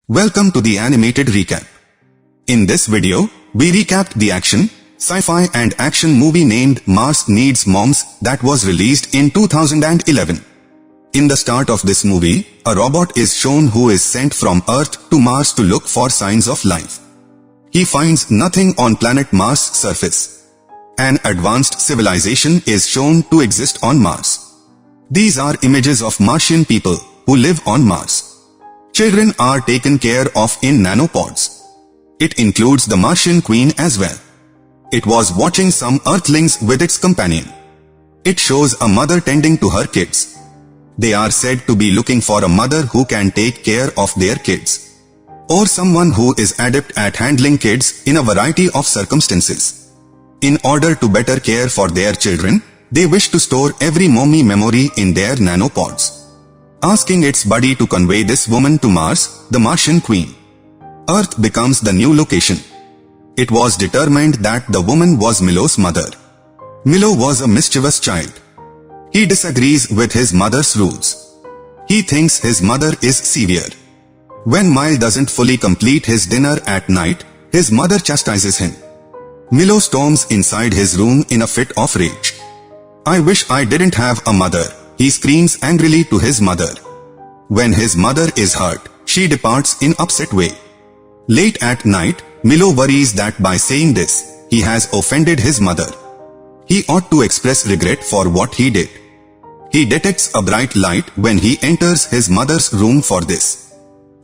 Welcome to the animated recap. In this video, we recapped the action, sci-fi and action movie named Mars Needs Moms that was released in 2011. In the start of this movie, a robot is shown who is sent from Earth to Mars to look for signs of life. He finds nothing on planet Mars' surface. An advanced civilization is shown to exist on Mars. These are images of Martian people who live on Mars. Children are taken care of in nanopods. It includes the Martian queen as well. It was watching some Earthlings with its companion. It shows a mother tending to her kids. They are said to be looking for a mother who can take care of their kids, or someone who is adept at handling kids in a variety of circumstances. In order to better care for their children, they wish to store every mommy memory in their nanopods, asking its buddy to convey this woman to Mars, the Martian queen. Earth becomes the new location. It was determined that the woman was Milo's mother. Milo was a mischievous child. He disagrees with his mother's rules. He thinks his mother is severe. When Milo doesn't fully complete his dinner at night, his mother chastises him. Milo storms inside his room in a fit of rage. "I wish I didn't have a mother," he screams angrily to his mother. When his mother is hurt, she departs in upset way. Late at night, Milo worries that by saying this, he has offended his mother. He ought to express regret for what he did. He detects a bright light when he enters his mother's room for this.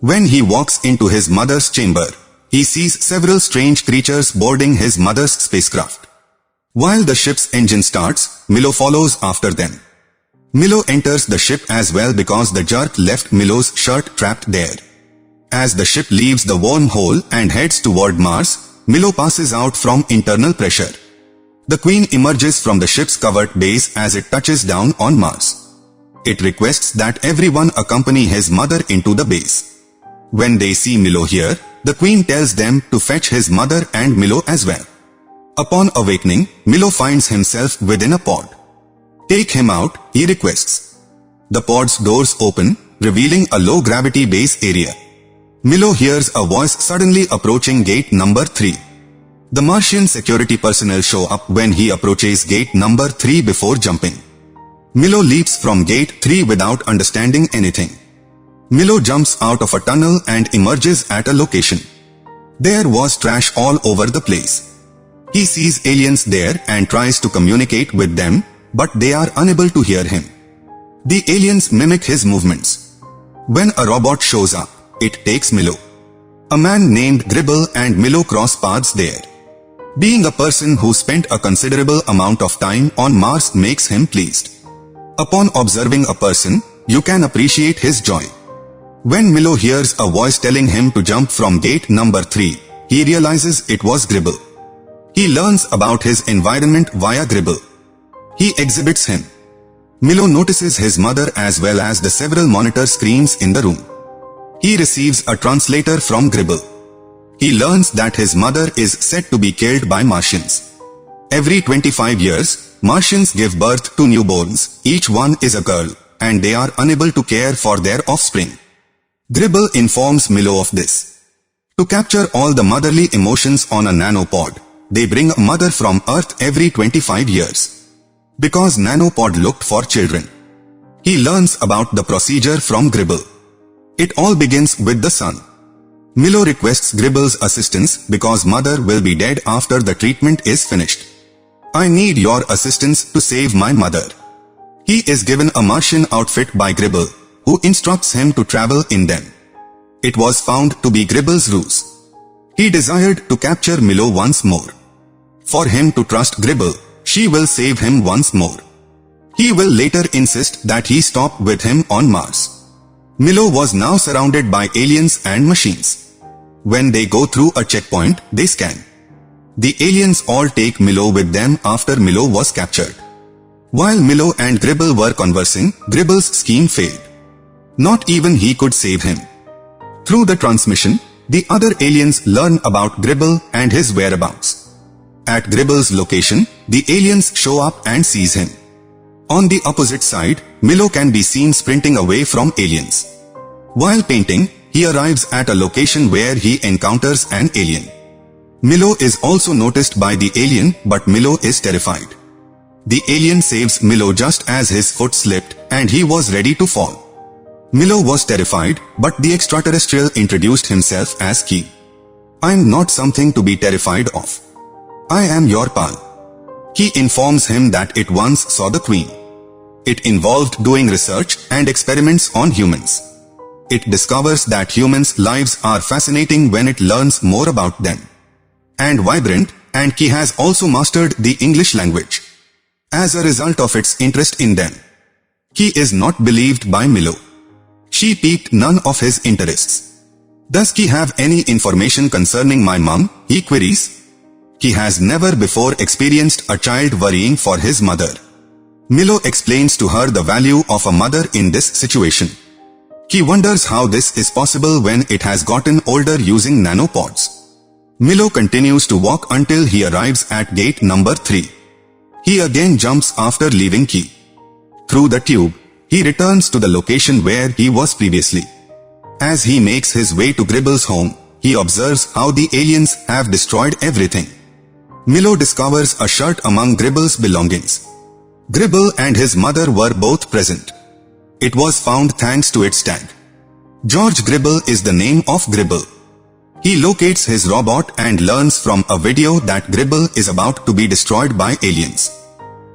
When he walks into his mother's chamber, he sees several strange creatures boarding his mother's spacecraft. While the ship's engine starts, Milo follows after them. Milo enters the ship as well because the jerk left Milo's shirt trapped there. As the ship leaves the wormhole and heads toward Mars, Milo passes out from internal pressure. The Queen emerges from the ship's covered base as it touches down on Mars. It requests that everyone accompany his mother into the base. When they see Milo here, the Queen tells them to fetch his mother and Milo as well. Upon awakening, Milo finds himself within a pod. "Take him out," he requests. The pod's doors open, revealing a low-gravity base area. Milo hears a voice suddenly approaching gate number 3. The Martian security personnel show up when he approaches gate number 3 before jumping. Milo leaps from gate 3 without understanding anything. Milo jumps out of a tunnel and emerges at a location. There was trash all over the place. He sees aliens there and tries to communicate with them, but they are unable to hear him. The aliens mimic his movements. When a robot shows up, it takes Milo. A man named Gribble and Milo cross paths there. Being a person who spent a considerable amount of time on Mars makes him pleased. Upon observing a person, you can appreciate his joy. When Milo hears a voice telling him to jump from gate number 3, he realizes it was Gribble. He learns about his environment via Gribble. He exhibits him. Milo notices his mother as well as the several monitor screens in the room. He receives a translator from Gribble. He learns that his mother is said to be killed by Martians. Every 25 years, Martians give birth to newborns, each one is a girl, and they are unable to care for their offspring. Gribble informs Milo of this. To capture all the motherly emotions on a nanopod, they bring a mother from Earth every 25 years. Because nanopod looked for children. He learns about the procedure from Gribble. It all begins with the sun. Milo requests Gribble's assistance because mother will be dead after the treatment is finished. "I need your assistance to save my mother." He is given a Martian outfit by Gribble, who instructs him to travel in them. It was found to be Gribble's ruse. He desired to capture Milo once more. For him to trust Gribble, she will save him once more. He will later insist that he stop with him on Mars. Milo was now surrounded by aliens and machines. When they go through a checkpoint, they scan. The aliens all take Milo with them after Milo was captured. While Milo and Gribble were conversing, Gribble's scheme failed. Not even he could save him. Through the transmission, the other aliens learn about Gribble and his whereabouts. At Gribble's location, the aliens show up and seize him. On the opposite side, Milo can be seen sprinting away from aliens. While painting, he arrives at a location where he encounters an alien. Milo is also noticed by the alien, but Milo is terrified. The alien saves Milo just as his foot slipped and he was ready to fall. Milo was terrified, but the extraterrestrial introduced himself as Ki. "I'm not something to be terrified of. I am your pal." Ki informs him that it once saw the Queen. It involved doing research and experiments on humans. It discovers that humans' lives are fascinating when it learns more about them. And vibrant, and Ki has also mastered the English language. As a result of its interest in them, Ki is not believed by Milo. She piqued none of his interests. "Does Ki have any information concerning my mum?" he queries. Ki has never before experienced a child worrying for his mother. Milo explains to her the value of a mother in this situation. Ki wonders how this is possible when it has gotten older using nanopods. Milo continues to walk until he arrives at gate number 3. He again jumps after leaving Ki. Through the tube, he returns to the location where he was previously. As he makes his way to Gribble's home, he observes how the aliens have destroyed everything. Milo discovers a shirt among Gribble's belongings. Gribble and his mother were both present. It was found thanks to its tag. George Gribble is the name of Gribble. He locates his robot and learns from a video that Gribble is about to be destroyed by aliens.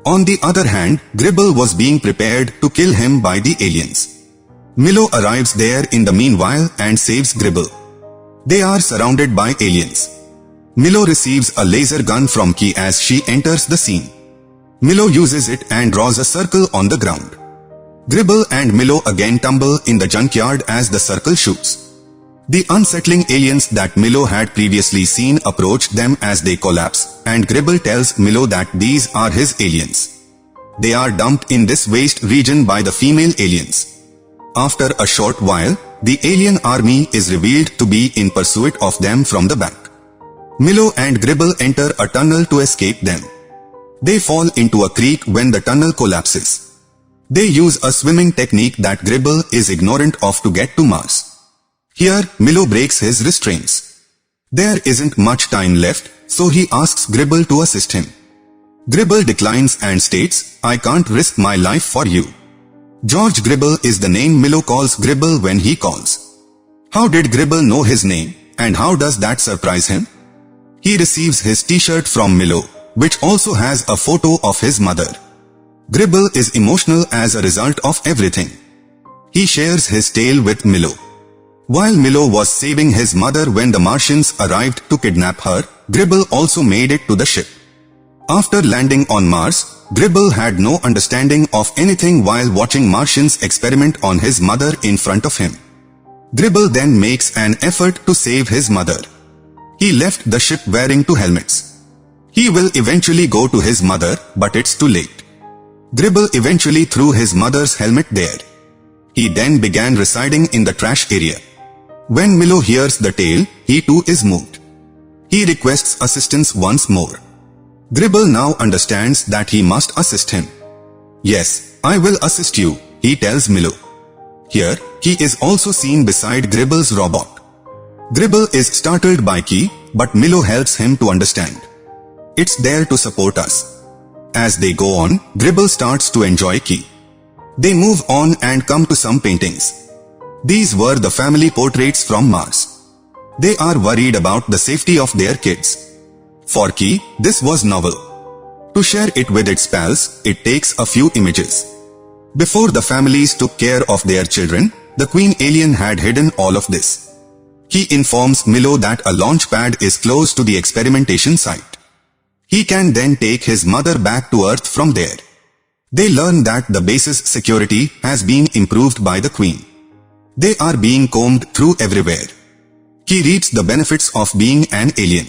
On the other hand, Gribble was being prepared to kill him by the aliens. Milo arrives there in the meanwhile and saves Gribble. They are surrounded by aliens. Milo receives a laser gun from Ki as she enters the scene. Milo uses it and draws a circle on the ground. Gribble and Milo again tumble in the junkyard as the circle shoots. The unsettling aliens that Milo had previously seen approach them as they collapse, and Gribble tells Milo that these are his aliens. They are dumped in this waste region by the female aliens. After a short while, the alien army is revealed to be in pursuit of them from the back. Milo and Gribble enter a tunnel to escape them. They fall into a creek when the tunnel collapses. They use a swimming technique that Gribble is ignorant of to get to Mars. Here, Milo breaks his restraints. There isn't much time left, so he asks Gribble to assist him. Gribble declines and states, "I can't risk my life for you." George Gribble is the name Milo calls Gribble when he calls. How did Gribble know his name, and how does that surprise him? He receives his t-shirt from Milo, which also has a photo of his mother. Gribble is emotional as a result of everything. He shares his tale with Milo. While Milo was saving his mother when the Martians arrived to kidnap her, Gribble also made it to the ship. After landing on Mars, Gribble had no understanding of anything while watching Martians experiment on his mother in front of him. Gribble then makes an effort to save his mother. He left the ship wearing 2 helmets. He will eventually go to his mother, but it's too late. Gribble eventually threw his mother's helmet there. He then began residing in the trash area. When Milo hears the tale, he too is moved. He requests assistance once more. Gribble now understands that he must assist him. "Yes, I will assist you," he tells Milo. Here, Ki is also seen beside Gribble's robot. Gribble is startled by Ki, but Milo helps him to understand. It's there to support us. As they go on, Gribble starts to enjoy Ki. They move on and come to some paintings. These were the family portraits from Mars. They are worried about the safety of their kids. For Ki, this was novel. To share it with its pals, it takes a few images. Before the families took care of their children, the Queen alien had hidden all of this. He informs Milo that a launch pad is close to the experimentation site. He can then take his mother back to Earth from there. They learn that the base's security has been improved by the Queen. They are being combed through everywhere. He reaps the benefits of being an alien.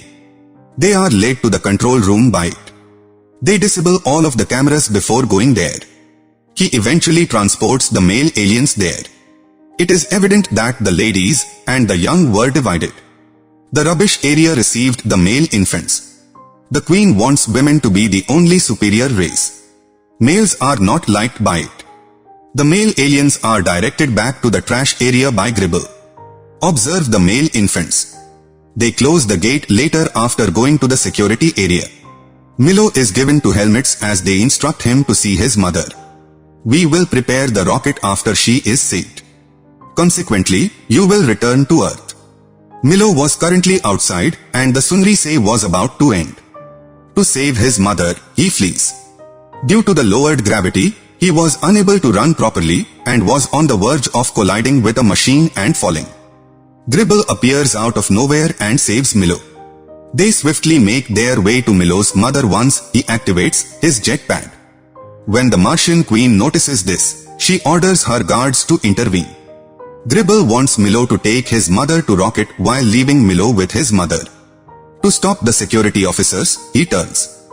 They are led to the control room by it. They disable all of the cameras before going there. He eventually transports the male aliens there. It is evident that the ladies and the young were divided. The rubbish area received the male infants. The Queen wants women to be the only superior race. Males are not liked by it. The male aliens are directed back to the trash area by Gribble. Observe the male infants. They close the gate later after going to the security area. Milo is given to helmets as they instruct him to see his mother. We will prepare the rocket after she is saved. Consequently, you will return to Earth. Milo was currently outside and the sunrise was about to end. To save his mother, he flees. Due to the lowered gravity, he was unable to run properly and was on the verge of colliding with a machine and falling. Gribble appears out of nowhere and saves Milo. They swiftly make their way to Milo's mother once he activates his jetpack. When the Martian queen notices this, she orders her guards to intervene. Gribble wants Milo to take his mother to rocket while leaving Milo with his mother. To stop the security officers, he turns.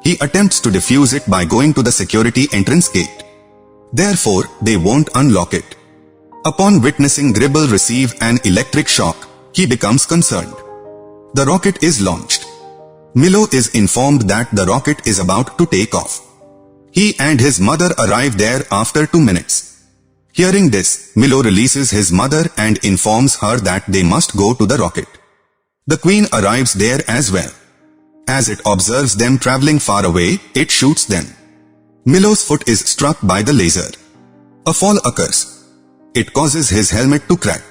He attempts to defuse it by going to the security entrance gate. Therefore, they won't unlock it. Upon witnessing Gribble receive an electric shock, he becomes concerned. The rocket is launched. Milo is informed that the rocket is about to take off. He and his mother arrive there after 2 minutes. Hearing this, Milo releases his mother and informs her that they must go to the rocket. The queen arrives there as well. As it observes them traveling far away, it shoots them. Milo's foot is struck by the laser. A fall occurs. It causes his helmet to crack.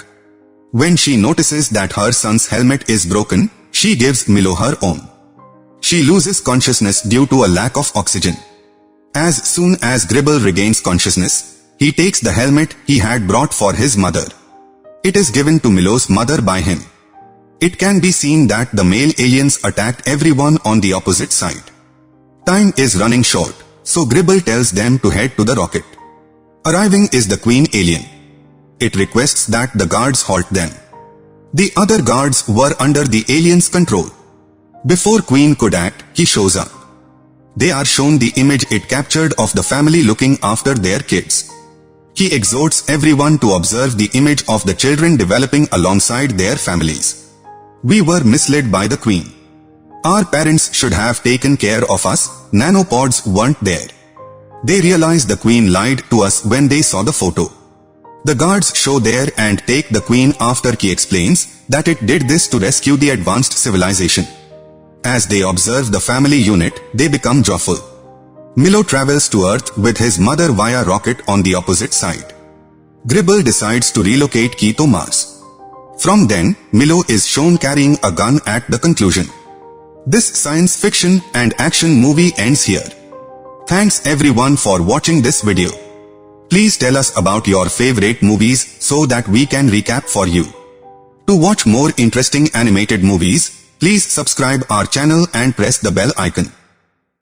When she notices that her son's helmet is broken, she gives Milo her own. She loses consciousness due to a lack of oxygen. As soon as Gribble regains consciousness, he takes the helmet he had brought for his mother. It is given to Milo's mother by him. It can be seen that the male aliens attacked everyone on the opposite side. Time is running short, so Gribble tells them to head to the rocket. Arriving is the queen alien. It requests that the guards halt them. The other guards were under the alien's control. Before Queen could act, he shows up. They are shown the image it captured of the family looking after their kids. He exhorts everyone to observe the image of the children developing alongside their families. We were misled by the Queen. Our parents should have taken care of us, nanopods weren't there. They realized the Queen lied to us when they saw the photo. The guards show there and take the Queen after he explains that it did this to rescue the advanced civilization. As they observe the family unit, they become joyful. Milo travels to Earth with his mother via rocket on the opposite side. Gribble decides to relocate Key to Mars. From then, Milo is shown carrying a gun at the conclusion. This science fiction and action movie ends here. Thanks everyone for watching this video. Please tell us about your favorite movies so that we can recap for you. To watch more interesting animated movies, please subscribe our channel and press the bell icon.